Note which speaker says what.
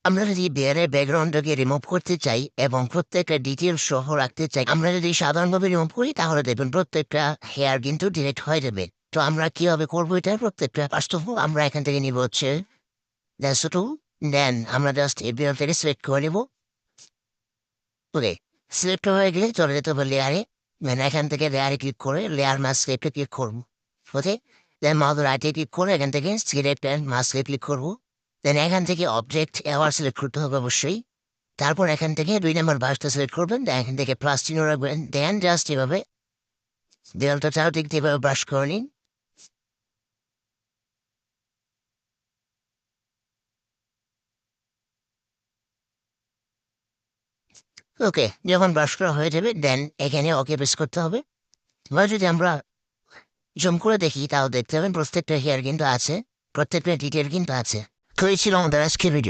Speaker 1: আমরা যদি দেয়ালের ব্যাকগ্রাউন্ডটাকে রিমুভ করতে চাই এবং প্রত্যেকটা ডিটেল সহ রাখতে চাই, আমরা যদি সাধারণভাবে রিমুভ করি তাহলে দেখবেন প্রত্যেকটা হেয়ার কিন্তু ডিরেক্ট হয়ে যাবে। তো আমরা কিভাবে করবো এটা? প্রত্যেকটা ফার্স্ট অফ অল আমরা এখান থেকে নিব হচ্ছে ল্যাসো টুল। দেন আমরা জাস্ট এই বিরল থেকে সিলেক্ট করে নেব। ওকে, সিলেক্ট হয়ে গেলে চলে যেতে হবে লেয়ারে। দেন এখান থেকে লেয়ারে ক্লিক করে লেয়ার মাস্কে ক্লিক করবো। ওকে, দেন মাউস রাইটে ক্লিক করে এখান থেকে সিলেক্ট অ্যান্ড মাস্কে ক্লিক করবো। দেন এখান থেকে অবজেক্ট এবার সিলেক্ট করতে হবে অবশ্যই। তারপর এখান থেকে ২ নাম্বার ব্রাশটা সিলেক্ট করবেন। দেন এখান থেকে প্লাস চিহ্ন রাখবেন। দেন জাস্ট এভাবে দেয়ালটা চারদিক দিয়ে এভাবে ব্রাশ করে নিন। ওকে, যখন ব্রাশ করা হয়ে যাবে দেন এখানে ওকে প্রেস করতে হবে। এবার যদি আমরা জুম করে দেখি তাও দেখতে পাবেন প্রত্যেকটা হেয়ার কিন্তু আছে, প্রত্যেকটা ডিটেল কিন্তু আছে। তো এই ছিল আমাদের আজকের ভিডিও।